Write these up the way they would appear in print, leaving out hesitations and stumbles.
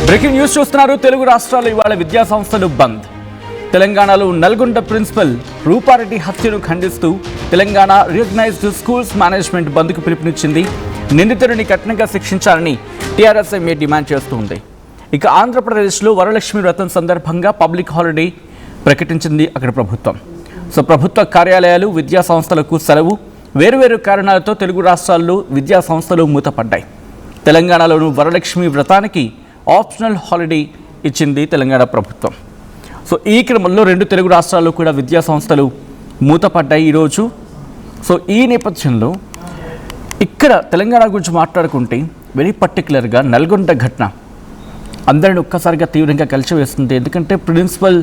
Breaking news చూస్తున్నారు. తెలుగు రాష్ట్రాల్లో ఇవాళ విద్యా సంస్థలు బంద్. తెలంగాణలో నల్గొండ ప్రిన్సిపల్ రూపారెడ్డి హత్యను ఖండిస్తూ తెలంగాణ రికగ్నైజ్డ్ స్కూల్స్ మేనేజ్మెంట్ బంద్కు పిలుపునిచ్చింది. నిందితుడిని కఠినంగా శిక్షించాలని టీఆర్ఎస్ ఎంఏ డిమాండ్ చేస్తుంది. ఇక ఆంధ్రప్రదేశ్లో వరలక్ష్మి వ్రతం సందర్భంగా పబ్లిక్ హాలిడే ప్రకటించింది అక్కడ ప్రభుత్వం. సో ప్రభుత్వ కార్యాలయాలు, విద్యా సంస్థలకు సెలవు. వేరువేరు కారణాలతో తెలుగు రాష్ట్రాల్లో విద్యా సంస్థలు మూతపడ్డాయి. తెలంగాణలోను వరలక్ష్మి వ్రతానికి ఆప్షనల్ హాలిడే ఇచ్చింది తెలంగాణ ప్రభుత్వం. సో ఈ క్రమంలో రెండు తెలుగు రాష్ట్రాల్లో కూడా విద్యా సంస్థలు మూతపడ్డాయి ఈరోజు. సో ఈ నేపథ్యంలో ఇక్కడ తెలంగాణ గురించి మాట్లాడుకుంటే వెరీ పర్టికులర్గా నల్గొండ ఘటన అందరిని ఒక్కసారిగా తీవ్రంగా కలిసివేస్తుంది. ఎందుకంటే ప్రిన్సిపల్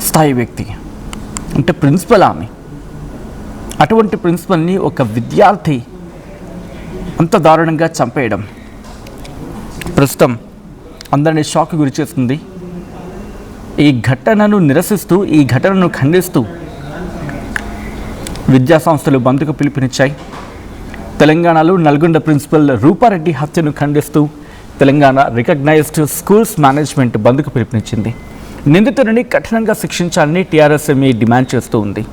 స్థాయి వ్యక్తి అంటే ప్రిన్సిపల్ ఆమె, అటువంటి ప్రిన్సిపల్ని ఒక విద్యార్థి అంత దారుణంగా చంపేయడం ప్రస్తుతం అందరినీ షాక్ గురి చేస్తుంది. ఈ ఘటనను నిరసిస్తూ, ఈ ఘటనను ఖండిస్తూ విద్యా సంస్థలు బంద్కు పిలుపునిచ్చాయి. తెలంగాణలో నల్గొండ ప్రిన్సిపల్ రూపారెడ్డి హత్యను ఖండిస్తూ తెలంగాణ రికగ్నైజ్డ్ స్కూల్స్ మేనేజ్మెంట్ బంద్కు పిలుపునిచ్చింది. నిందితుడిని కఠినంగా శిక్షించాలని టీఆర్ఎస్ ఎంఏ డిమాండ్ చేస్తూ ఉంది.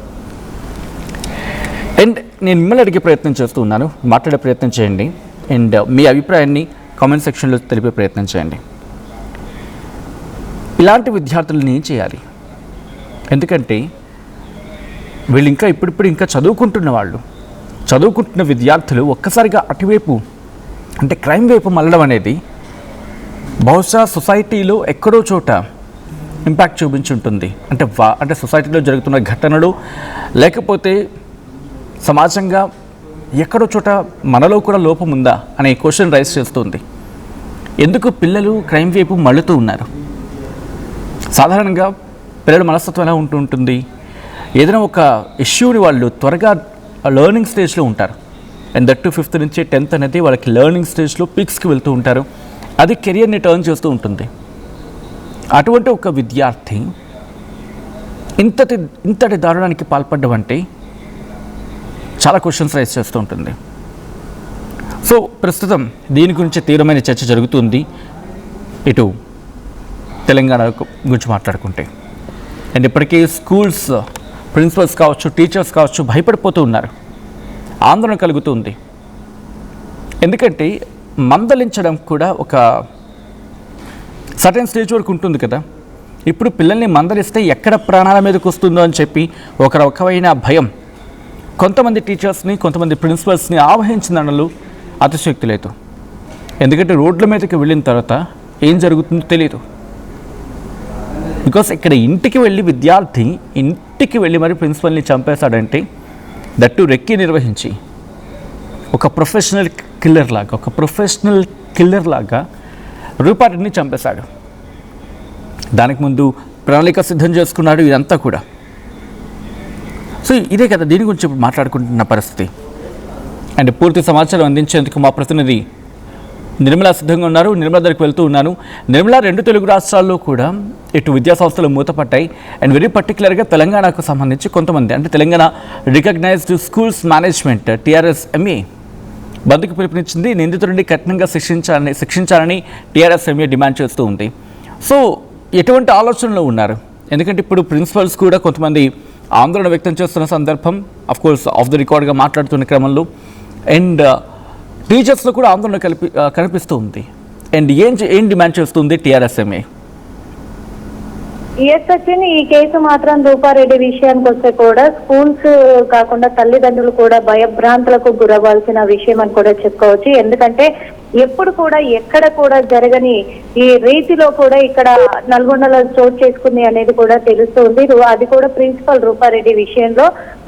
అండ్ నేను మిమ్మల్ని అడిగే ప్రయత్నం చేస్తూ ఉన్నాను, మాట్లాడే ప్రయత్నం చేయండి. అండ్ మీ అభిప్రాయాన్ని కామెంట్ సెక్షన్లో తెలిపే ప్రయత్నం చేయండి. ఇలాంటి విద్యార్థులను ఏం చేయాలి? ఎందుకంటే వీళ్ళు ఇంకా ఇప్పుడిప్పుడు ఇంకా చదువుకుంటున్న వాళ్ళు, చదువుకుంటున్న విద్యార్థులు ఒక్కసారిగా అటువైపు అంటే క్రైమ్ వైపు మళ్ళడం అనేది బహుశా సొసైటీలో ఎక్కడో చోట ఇంపాక్ట్ చూపించుంటుంది. అంటే సొసైటీలో జరుగుతున్న ఘటనలు, లేకపోతే సమాజంగా ఎక్కడో చోట మనలో కూడా లోపం ఉందా అనే క్వశ్చన్ రైజ్ చేస్తుంది. ఎందుకు పిల్లలు క్రైమ్ వైపు మళ్ళుతూ ఉన్నారు? సాధారణంగా పిల్లల మనస్తత్వం ఎలా ఉంటుంది? ఏదైనా ఒక ఇష్యూని వాళ్ళు త్వరగా లెర్నింగ్ స్టేజ్లో ఉంటారు. అండ్ దట్ టు 5th నుంచి 10th అనేది వాళ్ళకి లెర్నింగ్ స్టేజ్లో పీక్స్కి వెళ్తూ ఉంటారు. అది కెరియర్ని టర్న్ చేస్తూ ఉంటుంది. అటువంటి ఒక విద్యార్థి ఇంతటి దారుణానికి పాల్పడ్డం అంటే చాలా క్వశ్చన్స్ రైజ్ చేస్తూ ఉంటుంది. సో ప్రస్తుతం దీని గురించి తీవ్రమైన చర్చ జరుగుతుంది ఇటు తెలంగాణ గురించి మాట్లాడుకుంటే. అండ్ ఇప్పటికీ స్కూల్స్ ప్రిన్సిపల్స్ కావచ్చు, టీచర్స్ కావచ్చు భయపడిపోతూ ఉన్నారు, ఆందోళన కలుగుతుంది. ఎందుకంటే మందలించడం కూడా ఒక సర్టెన్ స్టేజ్ వరకు ఉంటుంది కదా. ఇప్పుడు పిల్లల్ని మందలిస్తే ఎక్కడ ప్రాణాల మీదకి వస్తుందో అని చెప్పి ఒక రకమైన భయం కొంతమంది టీచర్స్ని, కొంతమంది ప్రిన్సిపల్స్ని ఆవహించిందనలు అతిశయోక్తి లేదు. ఎందుకంటే రోడ్ల మీదకి వెళ్ళిన తర్వాత ఏం జరుగుతుందో తెలియదు. బికాస్ ఇక్కడ విద్యార్థి ఇంటికి వెళ్ళి మరి ప్రిన్సిపల్ని చంపేశాడంటే దట్టు రెక్కి నిర్వహించి ఒక ప్రొఫెషనల్ కిల్లర్ లాగా రూపారెడ్డిని చంపేశాడు. దానికి ముందు ప్రణాళిక సిద్ధం చేసుకున్నాడు. ఇదంతా కూడా సో ఇదే కదా దీని గురించి ఇప్పుడు మాట్లాడుకుంటున్న పరిస్థితి. అండ్ పూర్తి సమాచారం అందించేందుకు మా ప్రతినిధి నిర్మల సిద్ధంగా ఉన్నారు. నిర్మల దగ్గరికి వెళ్తూ ఉన్నాను. నిర్మల, రెండు తెలుగు రాష్ట్రాల్లో కూడా ఇటు విద్యా సంస్థలు మూతపడ్డాయి. అండ్ వెరీ పర్టికులర్గా తెలంగాణకు సంబంధించి కొంతమంది అంటే Telangana recognized schools management TRS MA బంద్కు పిలుపునిచ్చింది. నిందితుడిని కఠినంగా శిక్షించాలని టీఆర్ఎస్ ఎంఏ డిమాండ్ చేస్తూ ఉంది. సో ఎటువంటి ఆలోచనలో ఉన్నారు? ఎందుకంటే ఇప్పుడు ప్రిన్సిపల్స్ కూడా కొంతమంది ఆందోళన వ్యక్తం చేస్తున్న సందర్భం, అఫ్కోర్స్ ఆఫ్ ది రికార్డ్గా మాట్లాడుతున్న క్రమంలో, అండ్ టీచర్స్లో కూడా ఆందోళన కనిపిస్తూ ఉంది. అండ్ ఏం డిమాండ్ చేస్తుంది టీఆర్ఎస్ ఎంఏ? సచిన్, ఈ కేసు మాత్రం రూపారెడ్డి విషయానికి వస్తే కూడా స్కూల్స్ కాకుండా తల్లిదండ్రులు కూడా భయభ్రాంతులకు గురవ్వాల్సిన విషయం అని కూడా చెప్పుకోవచ్చు. ఎందుకంటే ఎప్పుడు కూడా ఎక్కడ కూడా జరగని ఈ రీతిలో కూడా ఇక్కడ నల్గొండలో చోటు చేసుకుంది అనేది కూడా తెలుస్తుంది. అది కూడా ప్రిన్సిపల్ రూపారెడ్డి విషయంలో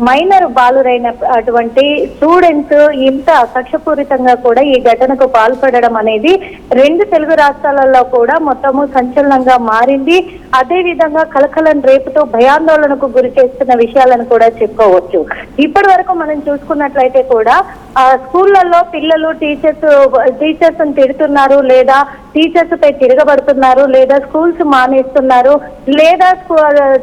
మైనర్ బాలురైన అటువంటి స్టూడెంట్స్ ఇంత కక్షపూరితంగా కూడా ఈ ఘటనకు పాల్పడడం అనేది రెండు తెలుగు రాష్ట్రాలలో కూడా మొత్తము సంచలనంగా మారింది. అదే విధంగా కలకలం రేపుతో భయాందోళనకు గురి చేస్తున్న విషయాలను కూడా చెప్పుకోవచ్చు. ఇప్పటి వరకు మనం చూసుకున్నట్లయితే కూడా స్కూళ్లలో పిల్లలు టీచర్స్ తిడుతున్నారు, లేదా టీచర్స్ పై తిరగబడుతున్నారు, లేదా స్కూల్స్ మానేస్తున్నారు, లేదా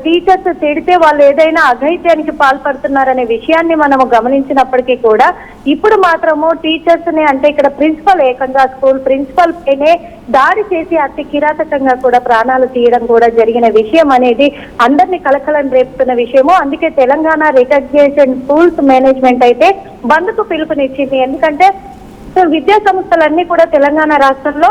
టీచర్స్ తిడితే వాళ్ళు ఏదైనా అఘాయిత్యానికి పాల్పడుతున్నారనే విషయాన్ని మనము గమనించినప్పటికీ కూడా ఇప్పుడు మాత్రము టీచర్స్ ని, అంటే ఇక్కడ ప్రిన్సిపల్ ఏకంగా స్కూల్ ప్రిన్సిపల్ పైనే దాడి చేసి అతి కిరాతకంగా కూడా ప్రాణాలు తీయడం కూడా జరిగిన విషయం అనేది అందరినీ కలకలం రేపుతున్న విషయము. అందుకే తెలంగాణ రికగ్నిషన్ స్కూల్స్ మేనేజ్మెంట్ అయితే బంద్ కు పిలుపునిచ్చింది. ఎందుకంటే విద్యా సంస్థలన్నీ కూడా తెలంగాణ రాష్ట్రంలో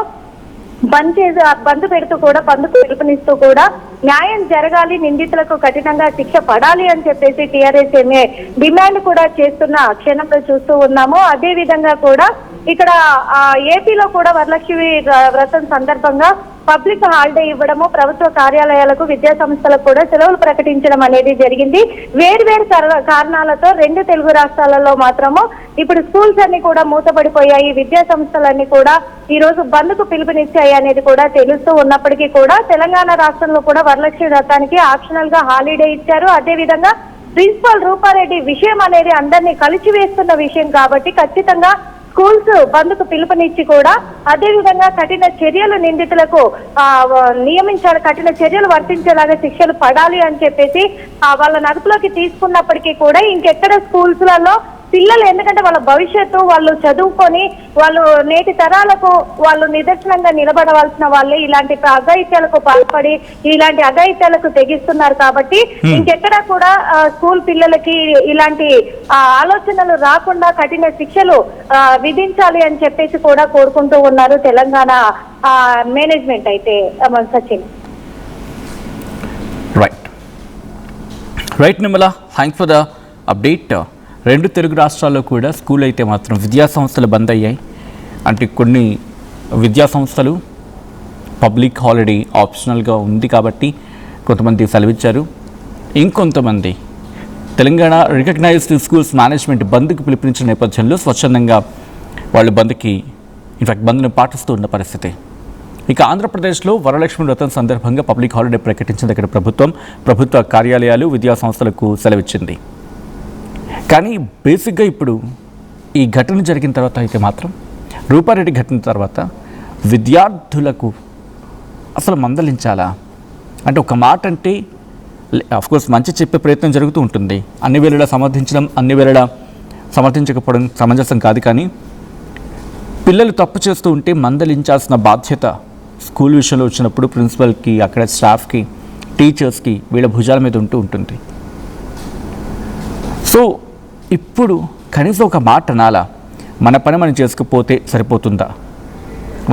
బంద్ పెడుతూ కూడా బంద్కు పిలుపునిస్తూ కూడా న్యాయం జరగాలి, నిందితులకు కఠినంగా శిక్ష పడాలి అని చెప్పేసి టీఆర్ఎస్ డిమాండ్ కూడా చేస్తున్న క్షణంలో చూస్తూ ఉన్నాము. అదే విధంగా కూడా ఇక్కడ ఏపీలో కూడా వరలక్ష్మి వ్రతం సందర్భంగా పబ్లిక్ హాలిడే ఇవ్వడము, ప్రభుత్వ కార్యాలయాలకు విద్యా సంస్థలకు కూడా సెలవులు ప్రకటించడం అనేది జరిగింది. వేర్వేరు కారణాలతో 2 తెలుగు రాష్ట్రాలలో మాత్రము ఇప్పుడు స్కూల్స్ అన్ని కూడా మూతపడిపోయాయి. విద్యా సంస్థలన్నీ కూడా ఈ రోజు బంద్ కు పిలుపునిచ్చాయి అనేది కూడా తెలుస్తూ ఉన్నప్పటికీ కూడా తెలంగాణ రాష్ట్రంలో కూడా వరలక్ష్మి వ్రతానికి ఆప్షనల్ గా హాలిడే ఇచ్చారు. అదే విధంగా ప్రిన్సిపల్ రూపారెడ్డి విషయం అనేది అందరినీ కలిసివేస్తున్న విషయం కాబట్టి ఖచ్చితంగా స్కూల్స్ బంద్ కు పిలుపునిచ్చి కూడా అదే విధంగా కఠిన చర్యలు నిందితులకు నియమించాలి, కఠిన చర్యలు వర్తించేలాగా శిక్షలు పడాలి అని చెప్పేసి వాళ్ళ అదుపులోకి తీసుకున్నప్పటికీ కూడా ఇంకెక్కడ స్కూల్స్ లలో పిల్లలు, ఎందుకంటే వాళ్ళ భవిష్యత్తు, వాళ్ళు చదువుకొని వాళ్ళు నేటి తరాలకు వాళ్ళు నిదర్శనంగా నిలబడవలసిన వాళ్ళే ఇలాంటి అఘాయిత్యాలకు పాల్పడి ఇలాంటి అఘాయిత్యాలకు తెగిస్తున్నారు. కాబట్టి ఇంకెక్కడా కూడా స్కూల్ పిల్లలకి ఇలాంటి ఆలోచనలు రాకుండా కఠిన శిక్షలు విధించాలి అని చెప్పేసి కూడా కోరుకుంటూ ఉన్నారు తెలంగాణ మేనేజ్మెంట్ అయితే. Sachin. Right Nirmala, thanks for the update. 2 Telugu రాష్ట్రాల్లో కూడా స్కూల్ అయితే మాత్రం విద్యా సంస్థలు బంద్ అయ్యాయి. అంటే కొన్ని విద్యా సంస్థలు పబ్లిక్ హాలిడే ఆప్షనల్గా ఉంది కాబట్టి కొంతమంది సెలవిచ్చారు. ఇంకొంతమంది తెలంగాణ రికగ్నైజ్డ్ స్కూల్స్ మేనేజ్మెంట్ బంద్కి పిలుపునిచ్చిన నేపథ్యంలో స్వచ్ఛందంగా వాళ్ళు బంద్ను పాటిస్తూ ఉన్న పరిస్థితి. ఇక ఆంధ్రప్రదేశ్లో వరలక్ష్మి వ్రతం సందర్భంగా పబ్లిక్ హాలిడే ప్రకటించింది. ఇక్కడ ప్రభుత్వ కార్యాలయాలు, విద్యా సంస్థలకు సెలవిచ్చింది. కానీ బేసిక్గా ఇప్పుడు ఈ ఘటన జరిగిన తర్వాత అయితే మాత్రం, రూపారెడ్డి ఘటన తర్వాత విద్యార్థులకు అసలు మందలించాలా అంటే, ఒక మాట అంటే అఫ్కోర్స్ మంచి చెప్పే ప్రయత్నం జరుగుతూ ఉంటుంది, అన్ని వేళలా సమర్థించడం, అన్ని వేళలా సమర్థించకపోవడం సమంజసం కాదు. కానీ పిల్లలు తప్పు చేస్తూ ఉంటే మందలించాల్సిన బాధ్యత స్కూల్ విషయంలో వచ్చినప్పుడు ప్రిన్సిపల్కి, అక్కడ స్టాఫ్కి, టీచర్స్కి, వీళ్ళ భుజాల మీద ఉంటుంది. సో ఇప్పుడు కనీసం ఒక మాట అనాలా, మన పని మనం చేసుకుపోతే సరిపోతుందా,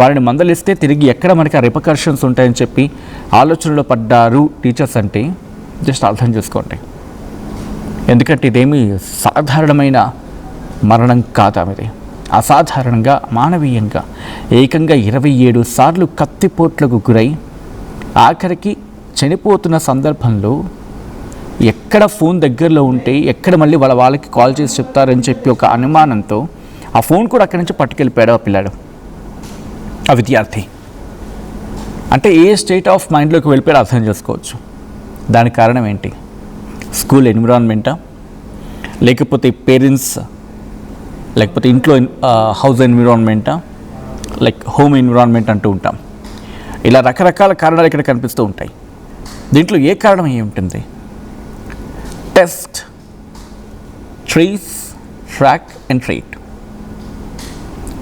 వారిని మందలిస్తే తిరిగి ఎక్కడ మనకి ఆ రిపకర్షన్స్ ఉంటాయని చెప్పి ఆలోచనలో పడ్డారు టీచర్స్ అంటే జస్ట్ అర్థం చేసుకోండి. ఎందుకంటే ఇదేమీ సాధారణమైన మరణం కాదు, ఆమెది అసాధారణంగా మానవీయంగా ఏకంగా 27 సార్లు కత్తిపోట్లకు గురై ఆఖరికి చనిపోతున్న సందర్భంలో ఎక్కడ ఫోన్ దగ్గరలో ఉంటే ఎక్కడ మళ్ళీ వాళ్ళకి కాల్ చేసి చెప్తారని చెప్పి ఒక అనుమానంతో ఆ ఫోన్ కూడా అక్కడి నుంచి పట్టుకెళ్ళిపోయాడు ఆ పిల్లాడు, ఆ విద్యార్థి. అంటే ఏ స్టేట్ ఆఫ్ మైండ్లోకి వెళ్ళిపోయాడో అర్థం చేసుకోవచ్చు. దానికి కారణం ఏంటి? స్కూల్ ఎన్విరాన్మెంటా, లేకపోతే పేరెంట్స్, లేకపోతే ఇంట్లో హౌస్ ఎన్విరాన్మెంటా, లైక్ హోమ్ ఎన్విరాన్మెంట్ అంటూ ఉంటాం. ఇలా రకరకాల కారణాలు ఇక్కడ కనిపిస్తూ ఉంటాయి. దీంట్లో ఏ కారణం ఏమి ఉంటుంది? Test, trace, track and treat.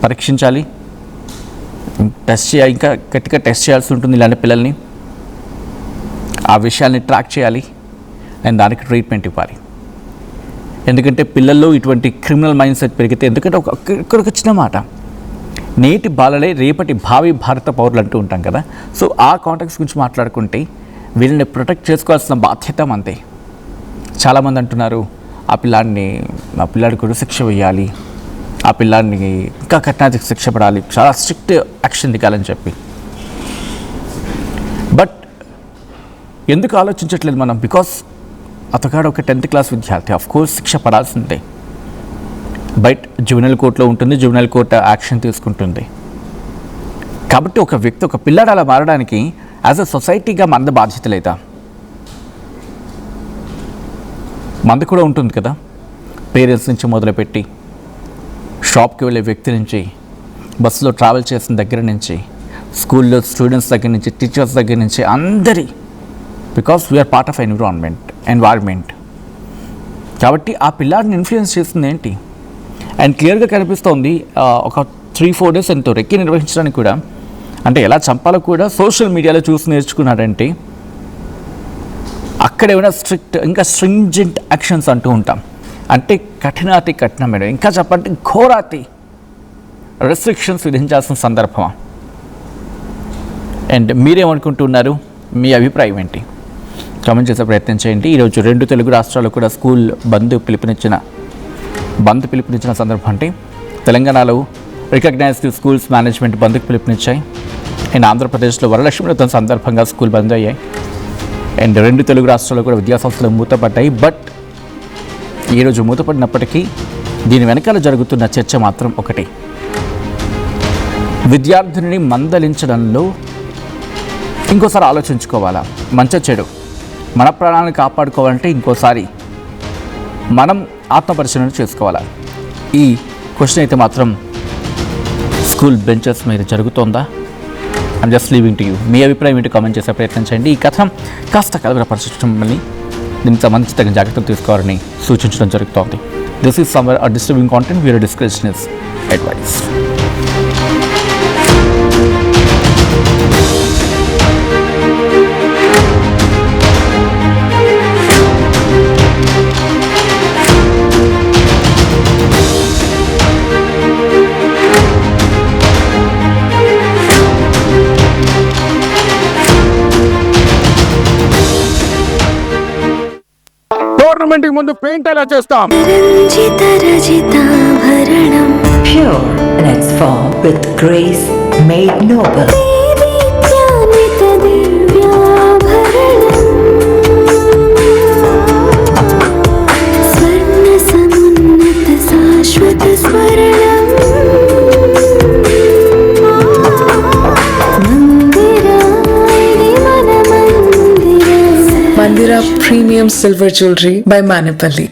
పరీక్షించాలి, టెస్ట్ చేయాలి, ఇంకా గట్టిగా టెస్ట్ చేయాల్సి ఉంటుంది ఇలాంటి పిల్లల్ని. ఆ విషయాల్ని ట్రాక్ చేయాలి అండ్ దానికి ట్రీట్మెంట్ ఇవ్వాలి. ఎందుకంటే పిల్లల్లో ఇటువంటి క్రిమినల్ మైండ్ సెట్ పెరిగితే, ఎందుకంటే ఒక చిన్న మాట, నేటి బాలలే రేపటి భావి భారత పౌరులు అంటూ ఉంటాం కదా. సో ఆ కాంటాక్ట్స్ గురించి మాట్లాడుకుంటే వీళ్ళని ప్రొటెక్ట్ చేసుకోవాల్సిన బాధ్యత అంతే. చాలామంది అంటున్నారు ఆ పిల్లాడికి కూడా శిక్ష వేయాలి, ఆ పిల్లాడిని ఇంకా కఠినాధిక శిక్ష పడాలి, చాలా స్ట్రిక్ట్ యాక్షన్ దిగాలని చెప్పి. బట్ ఎందుకు ఆలోచించట్లేదు మనం? బికాస్ అతగాడు ఒక 10th క్లాస్ విద్యార్థి, ఆఫ్కోర్స్ శిక్ష పడాల్సిందే. బట్ జువెనైల్ కోర్టులో ఉంటుంది, జువెనైల్ కోర్టు యాక్షన్ తీసుకుంటుంది. కాబట్టి ఒక వ్యక్తి, ఒక పిల్లాడు అలా మారడానికి యాజ్ అ సొసైటీగా మన బాధ్యత లేదా? మంది కూడా ఉంటుంది కదా. పేరెంట్స్ నుంచి మొదలుపెట్టి, షాప్కి వెళ్ళే వ్యక్తి నుంచి, బస్సులో ట్రావెల్ చేసిన దగ్గర నుంచి, స్కూల్లో స్టూడెంట్స్ దగ్గర నుంచి, టీచర్స్ దగ్గర నుంచి అందరి, because we're part of environment. కాబట్టి ఆ పిల్లాడిని ఇన్ఫ్లుయెన్స్ చేస్తుంది ఏంటి? అండ్ క్లియర్గా కనిపిస్తోంది ఒక 3-4 డేస్ ఎంతో రెక్కి నిర్వహించడానికి కూడా, అంటే ఎలా చంపాలో కూడా సోషల్ మీడియాలో చూసి నేర్చుకున్నాడంటే అక్కడ ఏమైనా ఇంకా స్ట్రింజెంట్ యాక్షన్స్ అంటూ ఉంటాం, అంటే కఠినాతి కఠినమైన, ఇంకా చెప్పంటే ఘోరాతి రెస్ట్రిక్షన్స్ విధించాల్సిన సందర్భమా? అండ్ మీరేమనుకుంటున్నారు? మీ అభిప్రాయం ఏంటి? కామెంట్ చేసే ప్రయత్నం చేయండి. ఈరోజు 2 తెలుగు రాష్ట్రాలు కూడా స్కూల్ బంద్ పిలుపునిచ్చిన సందర్భం, అంటే తెలంగాణలో రికగ్నైజ్డ్ స్కూల్స్ మేనేజ్మెంట్ బంద్కు పిలుపునిచ్చాయి. అండ్ ఆంధ్రప్రదేశ్లో వరలక్ష్మి వ్రతం సందర్భంగా స్కూల్ బంద్ అయ్యాయి. అండ్ 2 తెలుగు రాష్ట్రాల్లో కూడా విద్యాసంస్థలు మూతపడ్డాయి. బట్ ఈరోజు మూతపడినప్పటికీ దీని వెనకాల జరుగుతున్న చర్చ మాత్రం ఒకటి. విద్యార్థిని మందలించడంలో ఇంకోసారి ఆలోచించుకోవాలా? మంచి చెడు మన ప్రాణాలను కాపాడుకోవాలంటే ఇంకోసారి మనం ఆత్మపరిశీలన చేసుకోవాలా? ఈ క్వశ్చన్ అయితే మాత్రం స్కూల్ బెంచెస్ మీద జరుగుతోందా? I'm just leaving to you. మీ అభిప్రాయం ఏంటి? కామెంట్ చేసే ప్రయత్నం చేయండి. ఈ కథ కాస్త కలవరపరచడం వల్ల దీనికి సంబంధించి తగిన జాగ్రత్తలు తీసుకోవాలని సూచించడం జరుగుతోంది. This is somewhere a disturbing content. We're discussion is advice. Tournament కి ముందు పెయింట్ ఎలా చేస్తాం? Pure in its form with grace made noble. Mandira Premium Silver Jewelry by Manipali.